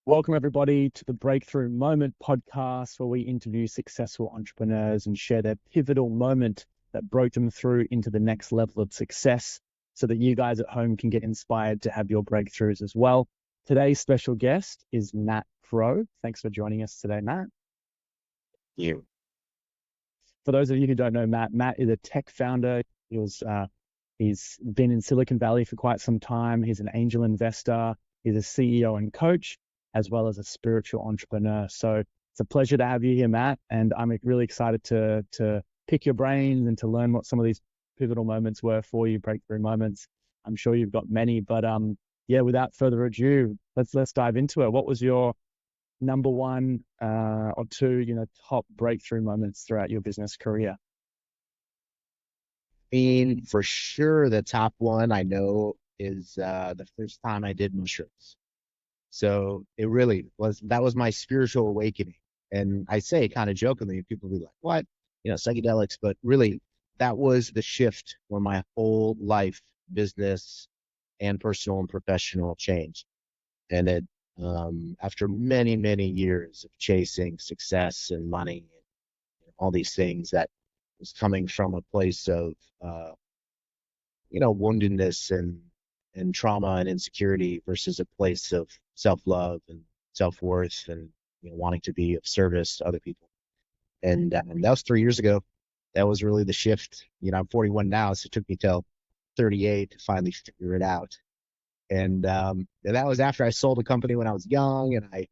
Welcome, everybody, to the Breakthrough Moment podcast, where we interview successful entrepreneurs and share their pivotal moment that broke them through into the next level of success so that you guys at home can get inspired to have your breakthroughs as well. Today's special guest is Matt Crowe. Thanks for joining us today, Matt. You. For those of you who don't know Matt is a tech founder. He's been in Silicon Valley for quite some time. He's an angel investor. He's a CEO and coach, as well as a spiritual entrepreneur. So it's a pleasure to have you here, Matt. And I'm really excited to pick your brains and to learn what some of these pivotal moments were for you, breakthrough moments. I'm sure you've got many, but without further ado, let's dive into it. What was your number one or two, top breakthrough moments throughout your business career? For sure, the top one I know is the first time I did mushrooms. So it really was, that was my spiritual awakening. And I say kind of jokingly, people be like, what? Psychedelics, but really that was the shift where my whole life, business and personal and professional changed. And it, after many, many years of chasing success and money and all these things that was coming from a place of, woundedness and trauma and insecurity versus a place of self-love and self-worth and wanting to be of service to other people. And that was 3 years ago. That was really the shift. I'm 41 now, so it took me till 38 to finally figure it out. And that was after I sold a company when I was young, and I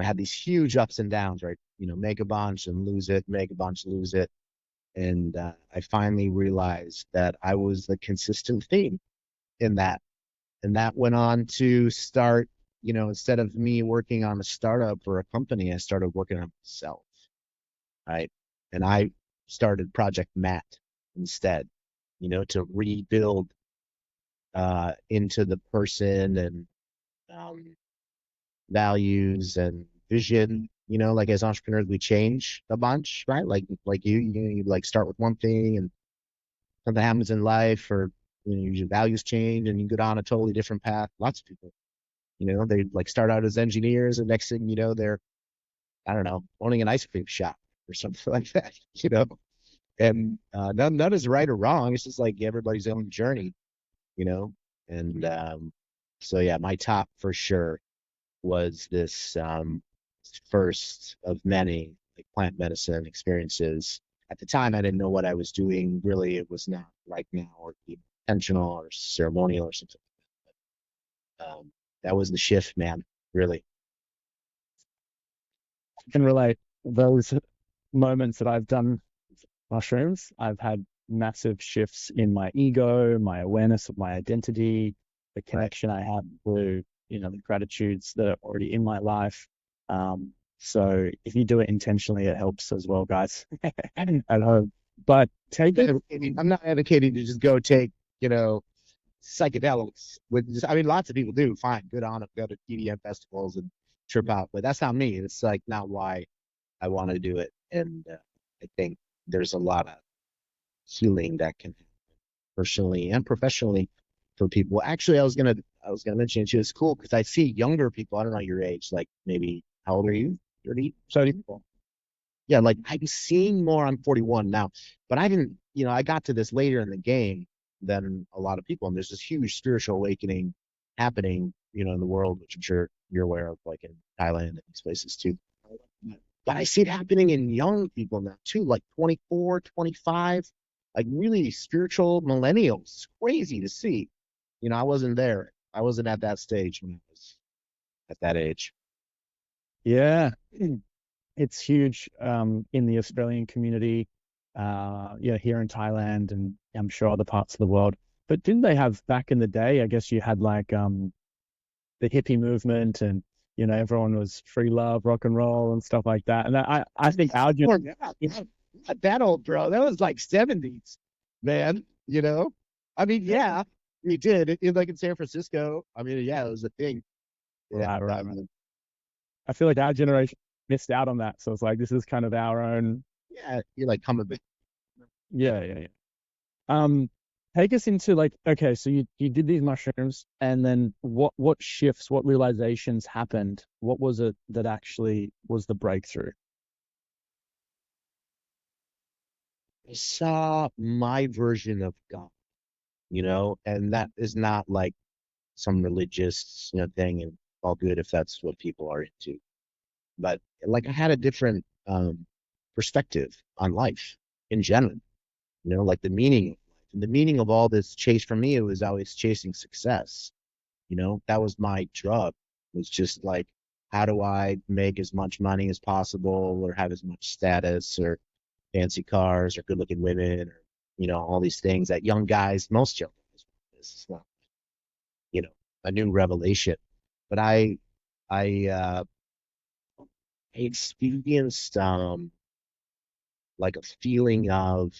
had these huge ups and downs, right? Make a bunch and lose it, make a bunch, lose it. And I finally realized that I was the consistent theme in that. And that went on to start, instead of me working on a startup or a company, I started working on myself, right? And I started Project Matt instead, to rebuild into the person and values and vision. Like as entrepreneurs, we change a bunch, right? Like you like start with one thing and something happens in life, or your values change and you go down a totally different path. Lots of people, they like start out as engineers, and next thing they're, I don't know, owning an ice cream shop or something like that, And none is right or wrong. It's just like everybody's own journey, And so yeah, my top for sure was this first of many like plant medicine experiences. At the time, I didn't know what I was doing. Really, it was not like now or intentional or ceremonial or something. That was the shift, man. Really. I can relate. Those moments that I've done mushrooms, I've had massive shifts in my ego, my awareness of my identity, the connection I have to, the gratitudes that are already in my life. So if you do it intentionally, it helps as well, guys. At home. But take it. I'm not advocating to just go take, psychedelics. Lots of people do. Fine, good on them. Go to EDM festivals and trip out, but that's not me. It's like not why I want to do it. And I think there's a lot of healing that can happen personally and professionally for people. Actually, I was gonna mention it too. It's cool because I see younger people. I don't know your age. Like maybe how old are you? 30, 70 people. Yeah, like I'm seeing more. I'm 41 now, but I didn't. I got to this later in the game than a lot of people, and there's this huge spiritual awakening happening, in the world, which I'm sure you're aware of, like in Thailand and these places too. But I see it happening in young people now too, like 24, 25, like really spiritual millennials. It's crazy to see. I wasn't there. I wasn't at that stage when I was at that age. Yeah, it's huge in the Australian community, here in Thailand, and I'm sure other parts of the world. But didn't they have back in the day? I guess you had like the hippie movement, and everyone was free love, rock and roll, and stuff like that. And I think our not that old, bro. That was like 70s, man. Yeah, we did. Like in San Francisco. Yeah, it was a thing. Yeah, right. I feel like our generation missed out on that. So it's like this is kind of our own. yeah, you're like coming back. Yeah. take us into like, okay, so you did these mushrooms, and then what shifts, what realizations happened? What was it that actually was the breakthrough? I saw my version of God, and that is not like some religious, thing, and all good if that's what people are into. But like I had a different perspective on life in general, like the meaning of life. And the meaning of all this chase for me, it was always chasing success. That was my drug. It was just like, how do I make as much money as possible or have as much status or fancy cars or good looking women or, all these things that young guys, most young guys, this is not, you know, a new revelation. But I experienced like a feeling of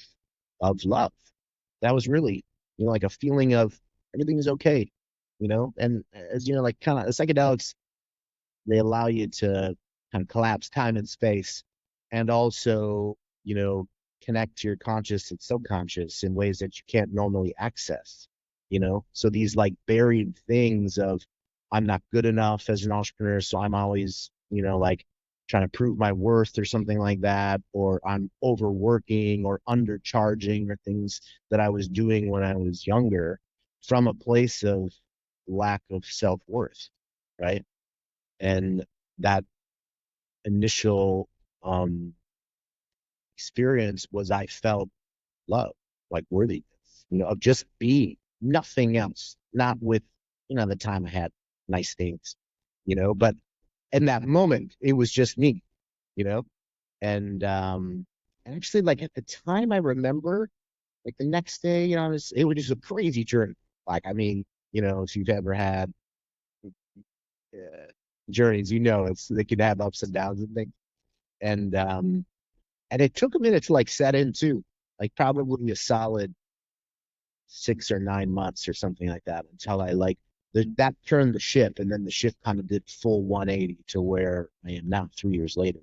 love. That was really, like a feeling of everything is okay, and as like kind of the psychedelics, they allow you to kind of collapse time and space and also, connect your conscious and subconscious in ways that you can't normally access, So these like buried things of I'm not good enough as an entrepreneur, so I'm always, like trying to prove my worth or something like that, or I'm overworking or undercharging or things that I was doing when I was younger from a place of lack of self-worth, right? And that initial um experience was I felt love, like worthiness, of just being, nothing else, not with, the time I had nice things, but in that moment it was just me, you know, and actually like at the time I remember like the next day, it was just a crazy journey. Like, I mean, if you've ever had uh, journeys, they can have ups and downs and things. And it took a minute to like set in too, like probably a solid 6 or 9 months or something like that until I like that turned the ship, and then the ship kind of did full 180 to where I am now 3 years later,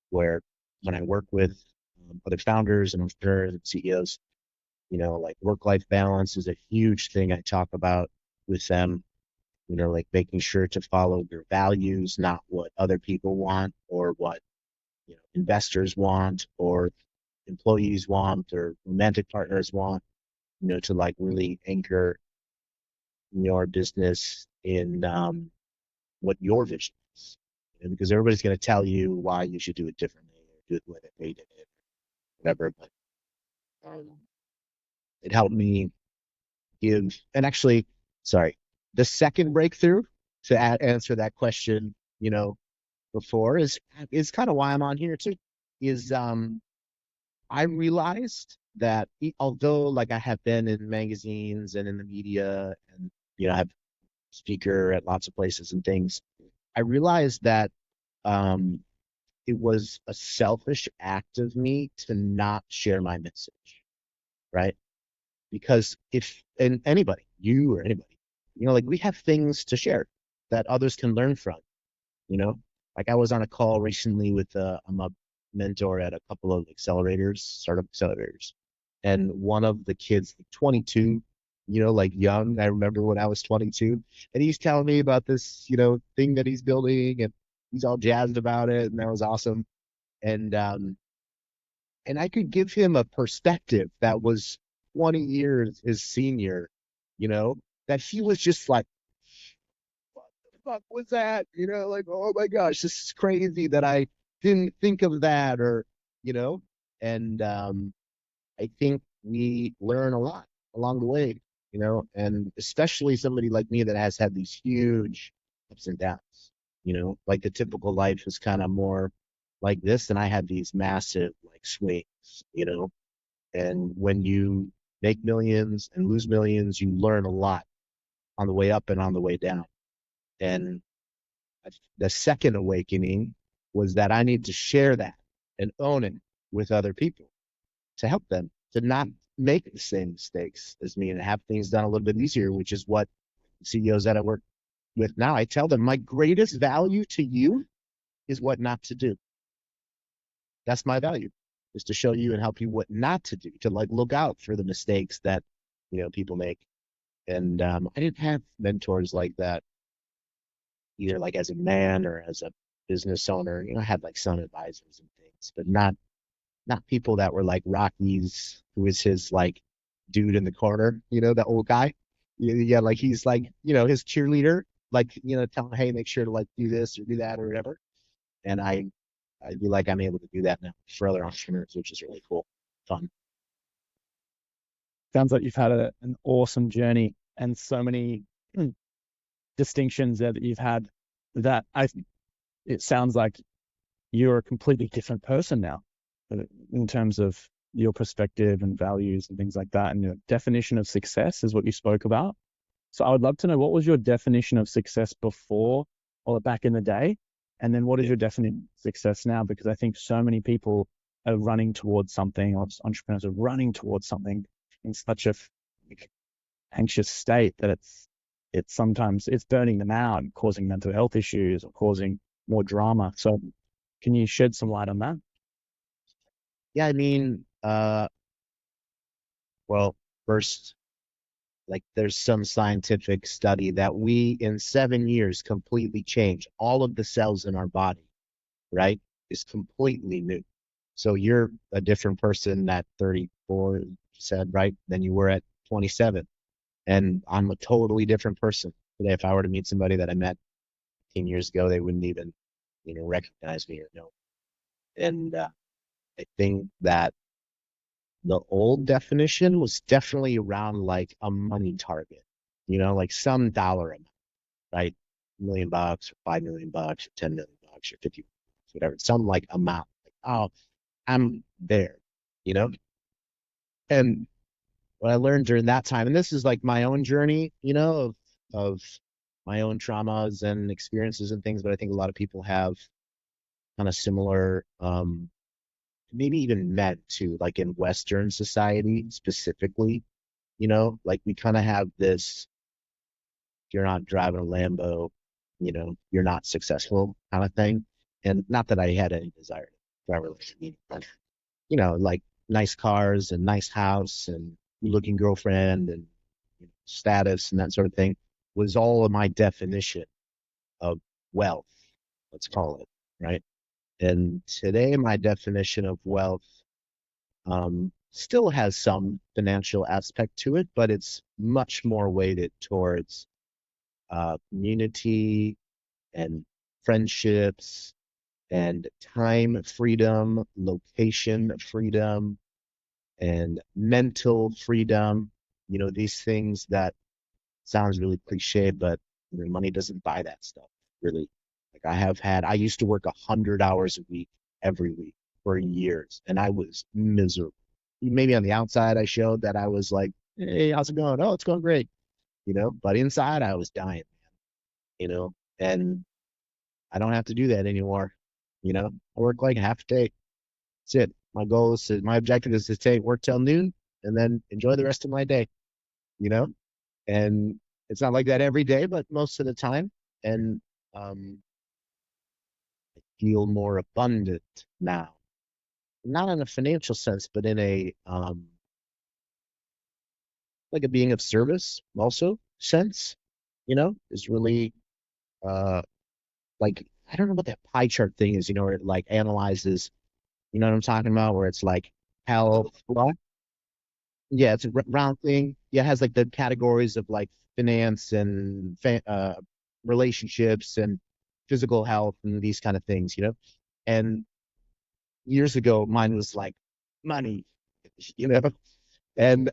where when I work with other founders and entrepreneurs and CEOs, like work-life balance is a huge thing I talk about with them, like making sure to follow their values, not what other people want or what investors want or employees want or romantic partners want, to like really anchor your business in what your vision is. Because everybody's going to tell you why you should do it differently or do it the way that they did it, whatever. But um, it helped me give, and actually, sorry, the second breakthrough to answer that question, before is kind of why I'm on here too, is I realized that although like I have been in magazines and in the media and I have speaker at lots of places and things, I realized that um, it was a selfish act of me to not share my message, right? Because if and anybody, you or anybody, like we have things to share that others can learn from, you know. Like I was on a call recently with I'm a mentor at a couple of accelerators, startup accelerators, and one of the kids, like 22, like young. I remember when I was 22, and he's telling me about this, thing that he's building, and he's all jazzed about it, and that was awesome. And and I could give him a perspective that was 20 years his senior, you know, that he was just like, what the fuck was that? Like, oh my gosh, this is crazy that I didn't think of that, or, you know, and I think we learn a lot along the way, and especially somebody like me that has had these huge ups and downs, like the typical life is kind of more like this, and I had these massive like swings, you know, and when you make millions and lose millions, you learn a lot on the way up and on the way down. And the second awakening was that I need to share that and own it with other people to help them to not make the same mistakes as me and have things done a little bit easier, which is what CEOs that I work with now, I tell them my greatest value to you is what not to do. That's my value, is to show you and help you what not to do, to like look out for the mistakes that people make. And I didn't have mentors like that, either like as a man or as a business owner. I had like some advisors and things, but not people that were like Rocky's, who was his like dude in the corner, that old guy. Yeah, like he's like, his cheerleader, like, telling, hey, make sure to like do this or do that or whatever. And I feel like I'm able to do that now for other entrepreneurs, which is really cool, fun. Sounds like you've had an awesome journey and so many distinctions there that you've had that it sounds like you're a completely different person now in terms of your perspective and values and things like that. And your definition of success is what you spoke about. So I would love to know, what was your definition of success before or back in the day? And then what is your definition of success now? Because I think so many people are running towards something, or entrepreneurs are running towards something in such a anxious state that it's sometimes it's burning them out, causing mental health issues or causing more drama. So can you shed some light on that? Yeah, I mean, well, first, like there's some scientific study that we in 7 years completely change all of the cells in our body, right? Is completely new. So you're a different person at 34, you said, right? Than you were at 27. And I'm a totally different person today. If I were to meet somebody that I met 10 years ago, they wouldn't even, recognize me or know. And I think that the old definition was definitely around like a money target, like some dollar amount, right? $1 million or $5 million or $10 million or 50, whatever, some like amount. Like, oh, I'm there, you know? And what I learned during that time, and this is like my own journey, of my own traumas and experiences and things, but I think a lot of people have kind of similar, maybe even men too, like in Western society specifically, like we kind of have this, if you're not driving a Lambo, you're not successful kind of thing. And not that I had any desire to drive a Lamborghini, but, like nice cars and nice house and looking girlfriend and status and that sort of thing was all of my definition of wealth, let's call it, right? And today, my definition of wealth still has some financial aspect to it, but it's much more weighted towards community and friendships and time freedom, location freedom, and mental freedom. These things that sounds really cliche, but money doesn't buy that stuff, really. Like I used to work 100 hours a week every week for years, and I was miserable. Maybe on the outside, I showed that I was like, "Hey, how's it going? Oh, it's going great," But inside, I was dying, and I don't have to do that anymore. I work like half a day. That's it. My objective is to take work till noon and then enjoy the rest of my day. You know, and it's not like that every day, but most of the time. And um, feel more abundant now, not in a financial sense, but in a like a being of service also sense. Is really uh like I don't know what that pie chart thing is. Where it like analyzes. You know what I'm talking about? Where it's like health, what? Yeah, it's a round thing. Yeah, it has like the categories of like finance and relationships and physical health and these kind of things, And years ago, mine was like money, you know. And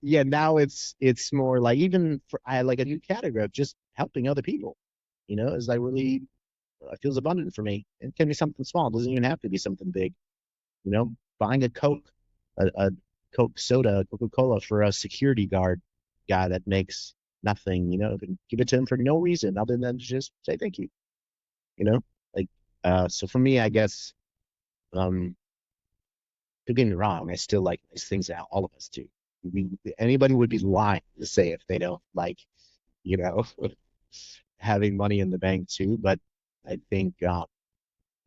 yeah, now it's more like even for I had like a new category of just helping other people, is like really feels abundant for me. It can be something small. It doesn't even have to be something big. Buying a Coke, a Coke soda, Coca-Cola for a security guard guy that makes nothing, give it to him for no reason other than to just say thank you, you know, like, so for me, I guess, um, don't get me wrong, I still like nice things that all of us do. We, Anybody would be lying to say if they don't like, you know, having money in the bank too. But I think, and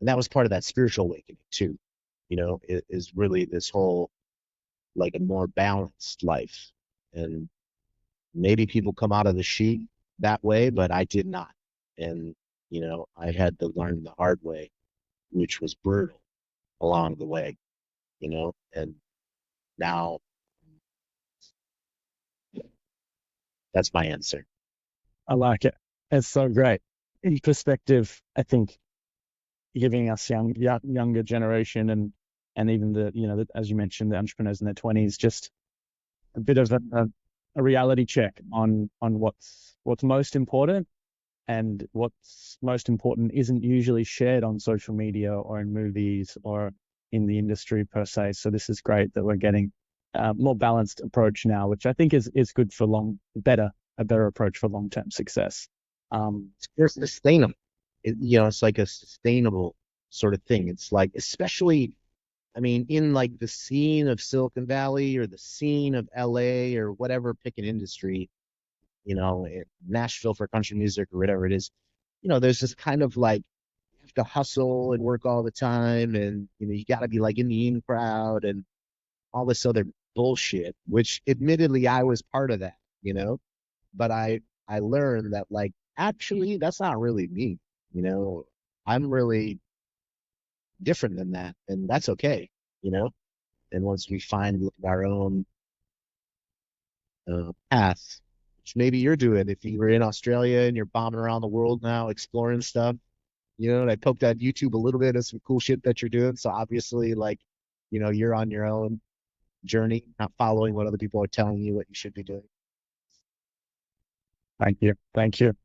that was part of that spiritual awakening too, is really this whole like a more balanced life. And maybe people come out of the chute that way, but I did not. And, I had to learn the hard way, which was brutal along the way, and now that's my answer. I like it. It's so great. In perspective, I think giving us younger generation and even as you mentioned, the entrepreneurs in their 20s, just a bit of a reality check on what's most important, and what's most important isn't usually shared on social media or in movies or in the industry per se. So this is great that we're getting a more balanced approach now, which I think is good for a better approach for long-term success. It's sustainable. It's like a sustainable sort of thing. It's like, especially, I mean, in like the scene of Silicon Valley or the scene of LA or whatever, pick an industry, Nashville for country music or whatever it is, there's this kind of like, you have to hustle and work all the time. And, you got to be like in the in crowd and all this other bullshit, which admittedly I was part of that, but I learned that, like, actually that's not really me, you know. I'm really different than that, and that's okay, you know. And once we find our own path, which maybe you're doing, if you were in Australia and you're bombing around the world now exploring stuff, and I poked at YouTube a little bit of some cool shit that you're doing. So obviously, like, you're on your own journey, not following what other people are telling you what you should be doing. Thank you. Thank you.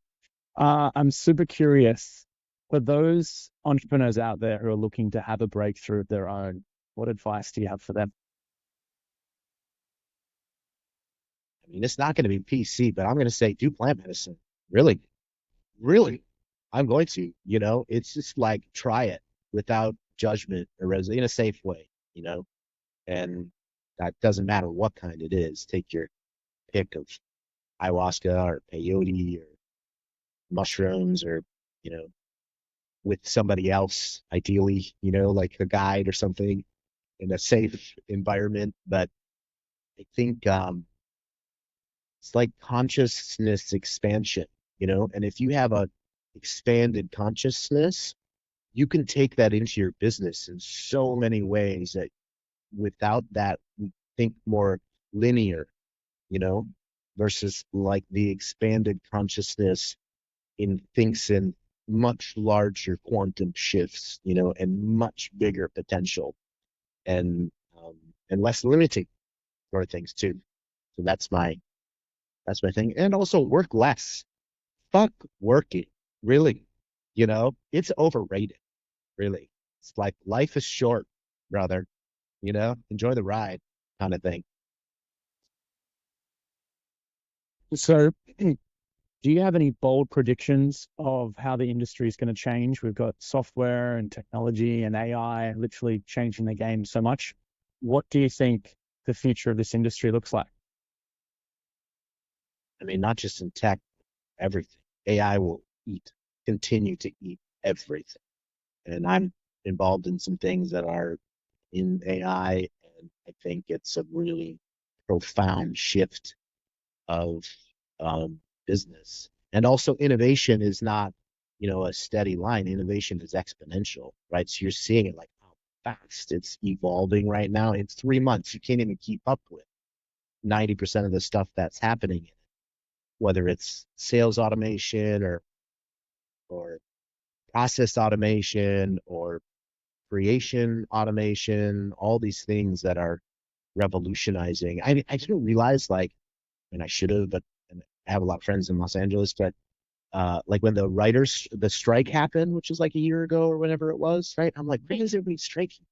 I'm super curious, for those entrepreneurs out there who are looking to have a breakthrough of their own, what advice do you have for them? I mean, it's not going to be PC, but I'm going to say do plant medicine. Really, really, I'm going to. It's just like try it without judgment or in a safe way. And that doesn't matter what kind it is. Take your pick of ayahuasca or peyote or mushrooms, or you know with somebody else, ideally, like a guide or something, in a safe environment. But I think it's like consciousness expansion, and if you have a expanded consciousness, you can take that into your business in so many ways that without that, we think more linear, you know, versus like the expanded consciousness thinks in much larger quantum shifts, and much bigger potential, and um, and less limiting sort of things too. So that's my thing. And also work less. Fuck working. Really. It's overrated. Really. It's like life is short, brother. Enjoy the ride kind of thing. So, do you have any bold predictions of how the industry is going to change? We've got software and technology and AI literally changing the game so much. What do you think the future of this industry looks like? I mean, not just in tech, everything. AI will continue to eat everything. And I'm involved in some things that are in AI, and I think it's a really profound shift of business. And also, innovation is not, a steady line. Innovation is exponential, right? So you're seeing it like how fast it's evolving right now. In 3 months, you can't even keep up with 90% of the stuff that's happening, whether it's sales automation or process automation or creation automation, all these things that are revolutionizing. I didn't realize, like, and I should have, but and I have a lot of friends in Los Angeles, but like when the strike happened, which was like a year ago or whenever it was, right? I'm like, why is everybody striking?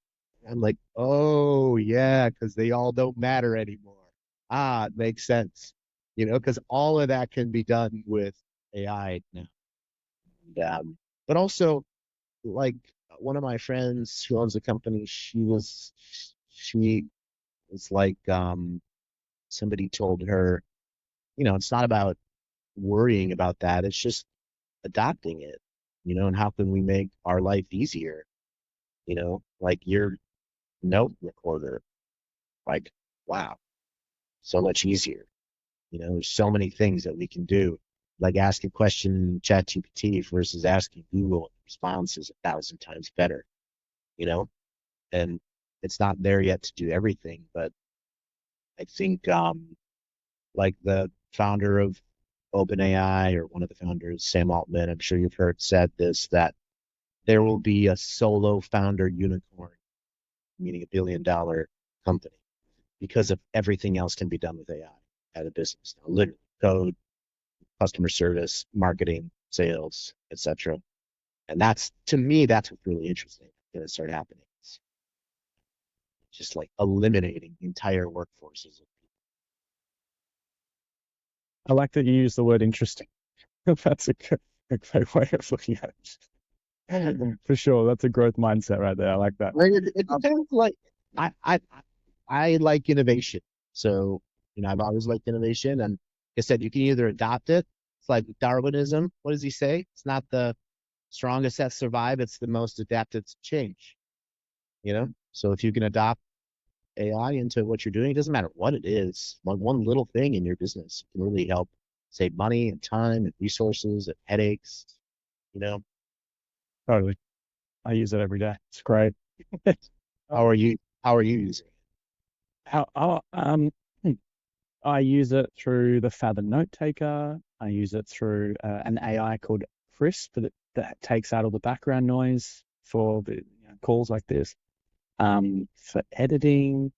I'm like, oh yeah, because they all don't matter anymore. Ah, it makes sense, because all of that can be done with AI now. And, but also, like, one of my friends who owns a company, she was like, somebody told her, it's not about worrying about that. It's just adopting it, and how can we make our life easier? Like your note recorder, like, wow, so much easier. There's so many things that we can do, like ask a question in ChatGPT versus asking Google. The response is 1,000 times better, you know, and it's not there yet to do everything. But I think, like the founder of OpenAI, or one of the founders, Sam Altman, I'm sure you've heard, said this, that there will be a solo founder unicorn, meaning $1 billion company, because of everything else can be done with AI at a business. Now, literally code, customer service, marketing, sales, etc. And that's, to me, that's what's really interesting going to start happening. It's just like eliminating entire workforces. I like that you use the word interesting. That's a great way of looking at it. For sure. That's a growth mindset right there. I like that. Right? It depends. Like I, I, I like innovation. So, I've always liked innovation. And like I said, you can either adopt it. It's like Darwinism. What does he say? It's not the strongest that survive, it's the most adapted to change. So if you can adopt AI into what you're doing, it doesn't matter what it is. Like one little thing in your business can really help save money and time and resources and headaches, you know. Totally. I use it every day. It's great. How are you using it? How, hmm, I use it through the Fathom Note Taker. I use it through an AI called Crisp that takes out all the background noise for the calls like this. For editing,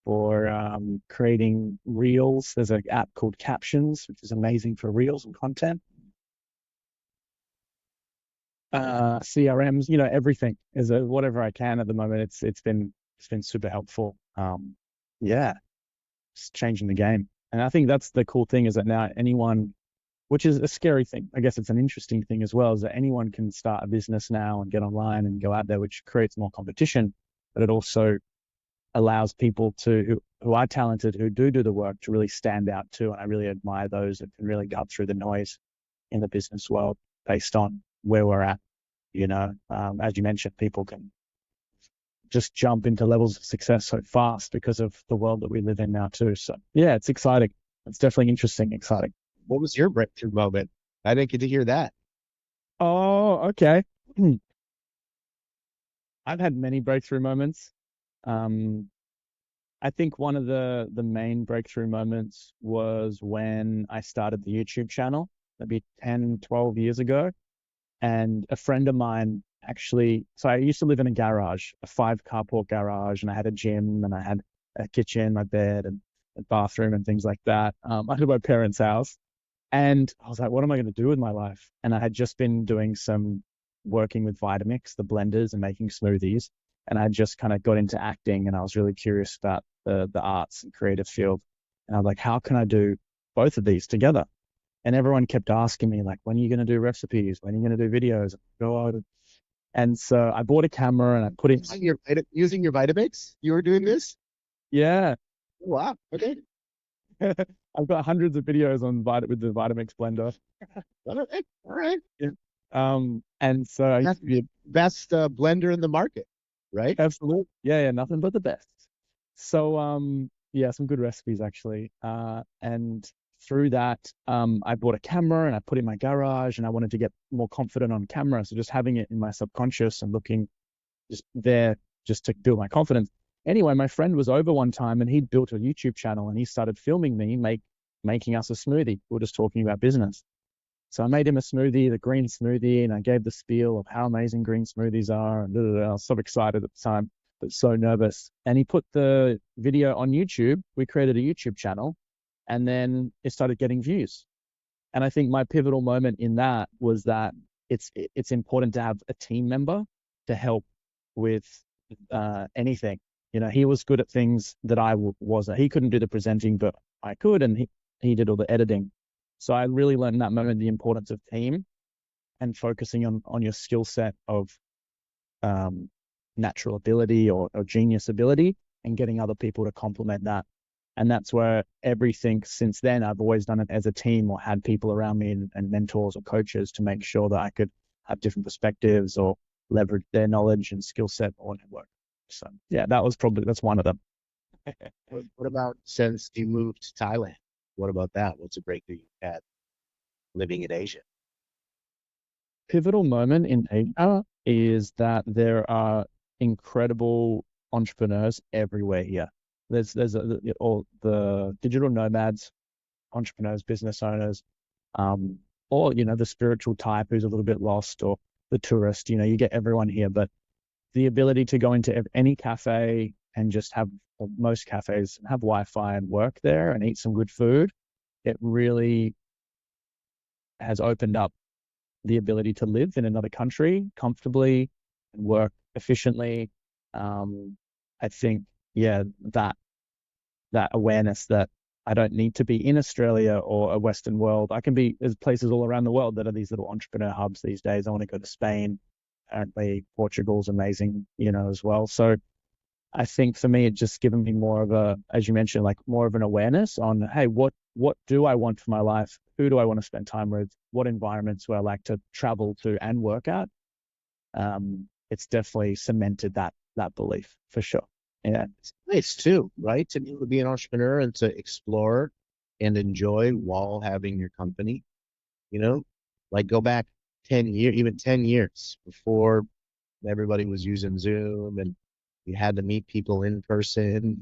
for creating reels, there's an app called Captions, which is amazing for reels and content. CRMs, everything is whatever I can at the moment. It's been super helpful. Yeah, it's changing the game. And I think that's the cool thing, is that now anyone, which is a scary thing, I guess it's an interesting thing as well, is that anyone can start a business now and get online and go out there, which creates more competition, but it also allows people who are talented, who do the work, to really stand out too. And I really admire those that can really gut through the noise in the business world based on where we're at. As you mentioned, people can just jump into levels of success so fast because of the world that we live in now too. So yeah, it's exciting. It's definitely interesting, exciting. What was your breakthrough moment? I didn't get to hear that. Oh, okay. I've had many breakthrough moments. Um, I think one of the main breakthrough moments was when I started the YouTube channel, maybe 10, 12 years ago. And a friend of mine actually, so I used to live in a garage, a 5 carport garage, and I had a gym, and I had a kitchen, my bed, and a bathroom and things like that, under my parents' house. And I was like, what am I going to do with my life? And I had just been doing some working with Vitamix, the blenders, and making smoothies. And I just kind of got into acting, and I was really curious about the arts and creative field. And I was like, how can I do both of these together? And everyone kept asking me, like, when are you going to do recipes? When are you going to do videos? Go out. And so I bought a camera and I put it, Using your Vitamix, you were doing this? yeah. Wow. Okay. I've got hundreds of videos on with the Vitamix blender. All right. Yeah. And so That's the best blender in the market, right? absolutely, yeah, nothing but the best. So, yeah, some good recipes actually. And through that, I bought a camera and I put it in my garage, and I wanted to get more confident on camera. So just having it in my subconscious and looking just there just to build my confidence. Anyway, my friend was over one time and he'd built a YouTube channel, and he started filming me making us a smoothie. We were just talking about business. So I made him a smoothie, the green smoothie, and I gave the spiel of how amazing green smoothies are. And I was so excited at the time, but so nervous. And he put the video on YouTube. We created a YouTube channel, and then it started getting views. And I think my pivotal moment in that was that it's important to have a team member to help with anything. He was good at things that I wasn't. He couldn't do the presenting, but I could, and he did all the editing. So I really learned in that moment the importance of team and focusing on your skill set of natural ability or genius ability, and getting other people to complement that. And that's where everything since then, I've always done it as a team, or had people around me and mentors or coaches to make sure that I could have different perspectives or leverage their knowledge and skill set or network. So yeah, that's one of them. What about since you moved to Thailand? What about that? What's a breakthrough you had living in Asia? Pivotal moment in Asia is that there are incredible entrepreneurs everywhere here. All the digital nomads, entrepreneurs, business owners, um, or the spiritual type who's a little bit lost, or the tourist. You get everyone here, but the ability to go into any cafe and just have, or most cafes have Wi-Fi and work there and eat some good food, it really has opened up the ability to live in another country comfortably and work efficiently. I think, yeah, that awareness that I don't need to be in Australia or a Western world. There's places all around the world that are these little entrepreneur hubs these days. I want to go to Spain. Apparently, Portugal's amazing, as well. So I think for me, it's just given me more of a, as you mentioned, like more of an awareness on, hey, what do I want for my life? Who do I want to spend time with? What environments do I like to travel to and work at? It's definitely cemented that belief for sure. Yeah. It's nice too, right? To be able to be an entrepreneur and to explore and enjoy while having your company, you know, like go back 10 years, even 10 years before everybody was using Zoom and you had to meet people in person,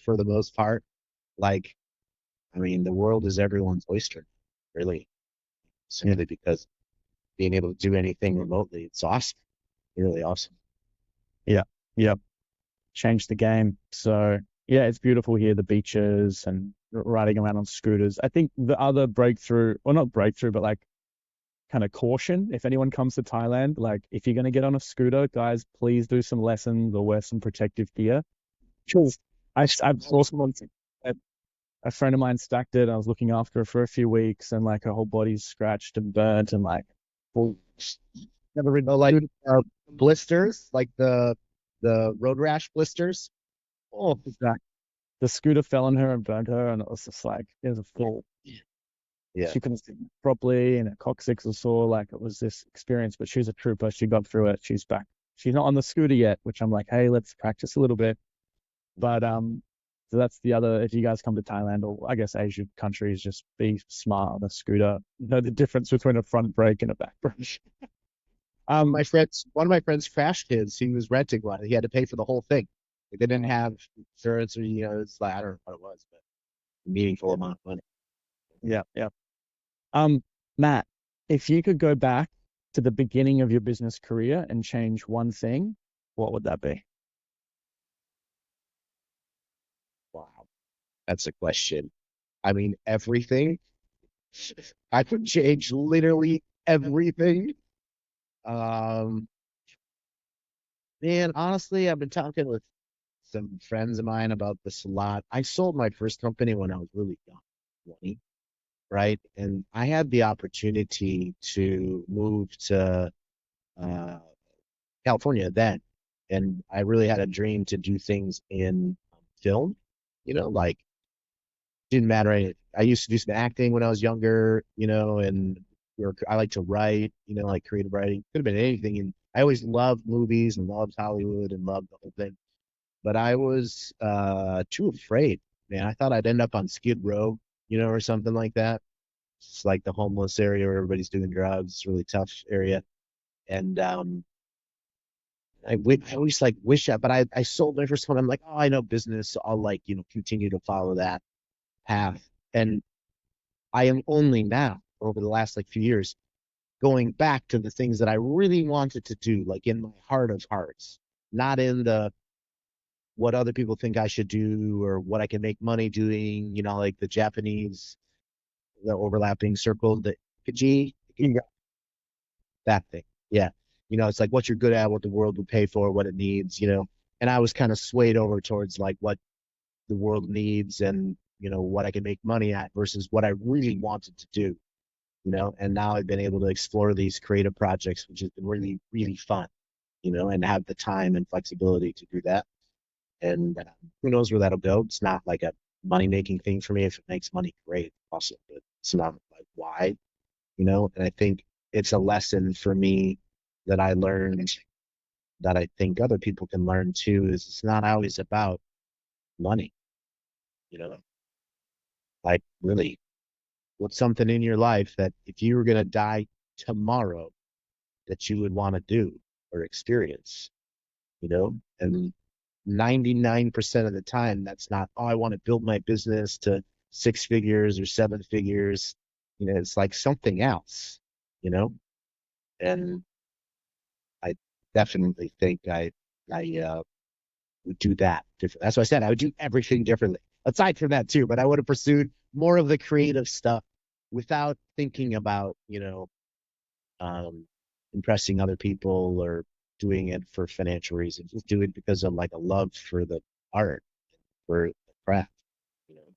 for the most part. Like, I mean, the world is everyone's oyster, really, simply because being able to do anything remotely, it's awesome, really awesome. Yeah. Yeah. Changed the game. So yeah, it's beautiful here, the beaches and riding around on scooters. I think the other breakthrough, or not breakthrough, but like kind of caution, if anyone comes to Thailand, like if you're going to get on a scooter, guys, please do some lessons or wear some protective gear. Sure. I've also a friend of mine stacked it. I was looking after her for a few weeks, and like her whole body's scratched and burnt, and like, well, Never read like blisters, like the road rash blisters. Oh, exact. The scooter fell on her and burnt her, and it was just like it was a full. yeah. She couldn't sit properly, and her coccyx was sore. Like it was this experience, but she's a trooper. She got through it. She's back. She's not on the scooter yet, which I'm like, hey, let's practice a little bit. But so that's the other. If you guys come to Thailand or I guess Asian countries, just be smart on a scooter. Know the difference between a front brake and a back brake. One of my friends crashed his. He was renting one. He had to pay for the whole thing. They didn't have insurance, or it's like, I don't know what it was, but a meaningful amount of money. Yeah, yeah. Matt, if you could go back to the beginning of your business career and change one thing, what would that be? Wow, that's a question. I mean, everything. I would change literally everything. Um, Man, honestly, I've been talking with some friends of mine about this a lot. I sold my first company when I was really young, 20, right? And I had the opportunity to move to uh, California then. And I really had a dream to do things in film, like didn't matter. I used to do some acting when I was younger, and I like to write, like creative writing. Could have been anything. And I always loved movies and loved Hollywood and loved the whole thing. But I was too afraid, man. I thought I'd end up on Skid Row, or something like that. It's like the homeless area where everybody's doing drugs. It's a really tough area. And I always like wish that, but I sold my first one. I'm like, oh, I know business. So I'll like, continue to follow that path. And I am only now, over the last like few years, going back to the things that I really wanted to do, like in my heart of hearts, not in the what other people think I should do or what I can make money doing, like the Japanese, the overlapping circle, the Ikaji, that thing. Yeah. It's like what you're good at, what the world will pay for, what it needs, and I was kind of swayed over towards like what the world needs and, what I can make money at versus what I really wanted to do, and now I've been able to explore these creative projects, which has been really, really fun, and have the time and flexibility to do that. And who knows where that'll go? It's not like a money making thing for me. If it makes money, great, awesome. But it's not like why, And I think it's a lesson for me that I learned that I think other people can learn too. Is it's not always about money, you know. Like, really, what's something in your life that if you were going to die tomorrow that you would want to do or experience, And 99% of the time, that's not, oh, I want to build my business to 6 figures or 7 figures. It's like something else, you know? And I definitely think I would do that different. That's why I said I would do everything differently. Aside from that too, but I would have pursued more of the creative stuff without thinking about, um, impressing other people or doing it for financial reasons. Just do it because of like a love for the art, for the craft. You know,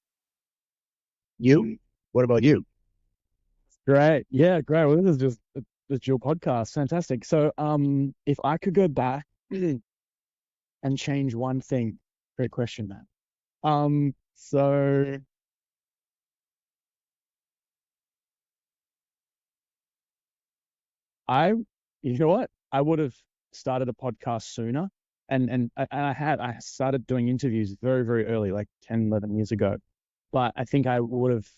you? What about you? Great. Yeah, great. Well, this is just your podcast. Fantastic. So, if I could go back and change one thing, great question, man. So I, you know what? I would have started a podcast sooner. And I started doing interviews very, very early, like 10, 11 years ago. But I think I would have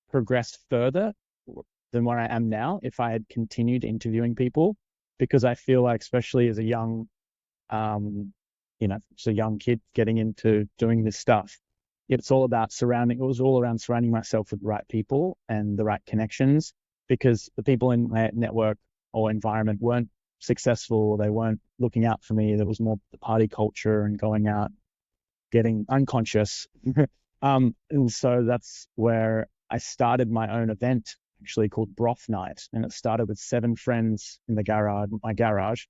progressed further than where I am now if I had continued interviewing people, because I feel like, especially as a young, just a young kid getting into doing this stuff, it was all around surrounding myself with the right people and the right connections, because the people in my network or environment weren't successful. They weren't looking out for me. There was more the party culture and going out, getting unconscious. And so that's where I started my own event, actually called Broth Night. And it started with 7 friends in my garage,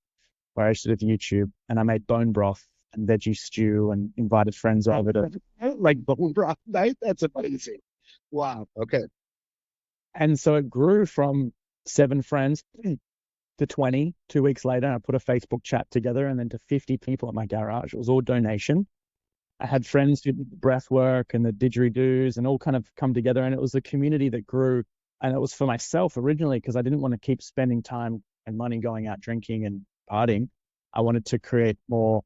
where I used to do YouTube, and I made bone broth and veggie stew and invited friends over to, Like bone broth night? That's amazing. Wow. Okay. and so it grew from 7 friends to 20. 2 weeks later, I put a Facebook chat together, and then to 50 people at my garage. It was all donation. I had friends who did the breath work and the didgeridoos and all kind of come together. And it was a community that grew. And it was for myself originally, because I didn't want to keep spending time and money going out drinking and partying. I wanted to create more,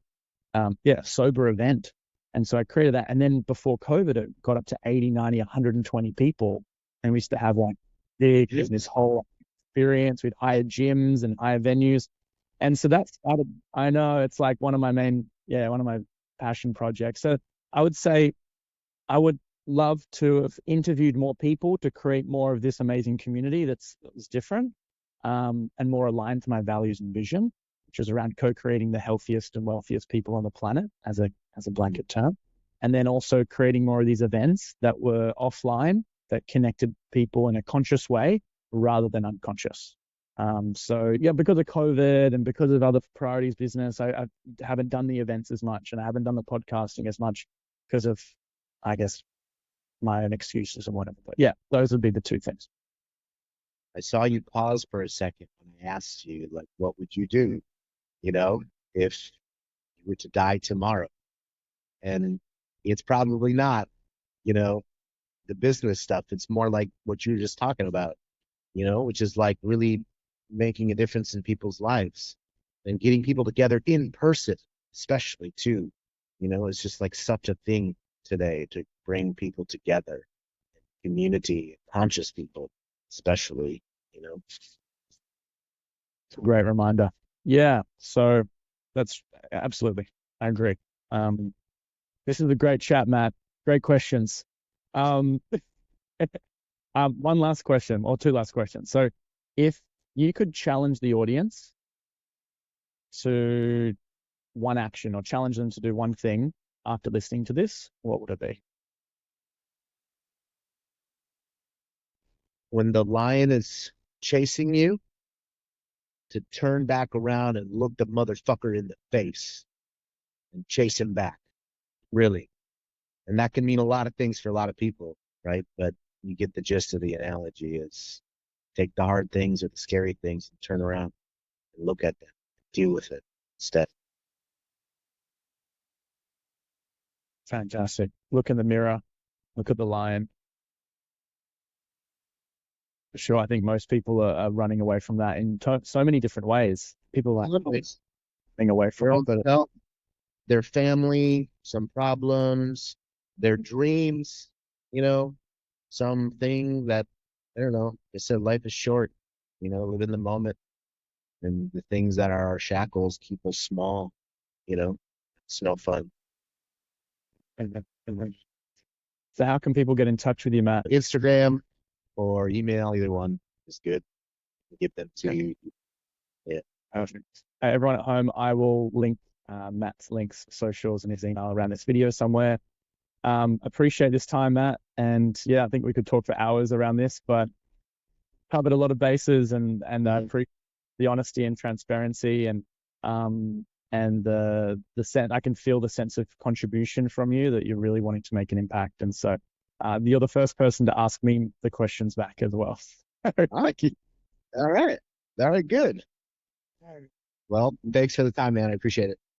sober event. And so I created that. And then before COVID, it got up to 80, 90, 120 people. And we used to have like this whole experience. We'd hire gyms and hire venues. And so that started, I know it's like one of my passion projects. So I would say I would love to have interviewed more people to create more of this amazing community that's different, and more aligned to my values and vision, which is around co-creating the healthiest and wealthiest people on the planet as a blanket term. And then also creating more of these events that were offline, that connected people in a conscious way rather than unconscious. So yeah, because of COVID and because of other priorities, business, I haven't done the events as much, and I haven't done the podcasting as much because of, I guess, my own excuses and whatever. But yeah, those would be the 2 things. I saw you pause for a second when I asked you, like, what would you do, if you were to die tomorrow? And it's probably not, you know, the business stuff. It's more like what you were just talking about, which is like really making a difference in people's lives and getting people together in person, especially too. It's just like such a thing today to bring people together, community, conscious people, especially. It's a great reminder. Yeah, so that's absolutely, I agree. This is a great chat, Matt. Great questions. Um, one last question, or 2 last questions. So, if you could challenge the audience to one action, or challenge them to do one thing after listening to this, what would it be? When the lion is chasing you, to turn back around and look the motherfucker in the face and chase him back. Really. And that can mean a lot of things for a lot of people, right? But you get the gist of the analogy is take the hard things or the scary things and turn around and look at them, deal with it instead. Fantastic. Look in the mirror, look at the lion. For sure, I think most people are running away from that in so many different ways. People are running away from it, but Their family, some problems, their dreams, you know, something that, I don't know, I said life is short, live in the moment, and the things that are our shackles keep us small, it's no fun. So how can people get in touch with you, Matt? Instagram or email, either one is good. Get them to you. Yeah. Perfect. Everyone at home, I will link Matt's links, socials, and his email around this video somewhere. Appreciate this time, Matt. And yeah, I think we could talk for hours around this, but covered a lot of bases, and I appreciate the honesty and transparency, and the sense, I can feel the sense of contribution from you, that you're really wanting to make an impact. And so you're the first person to ask me the questions back as well. Thank you. All right. All right, good. Well, thanks for the time, man. I appreciate it.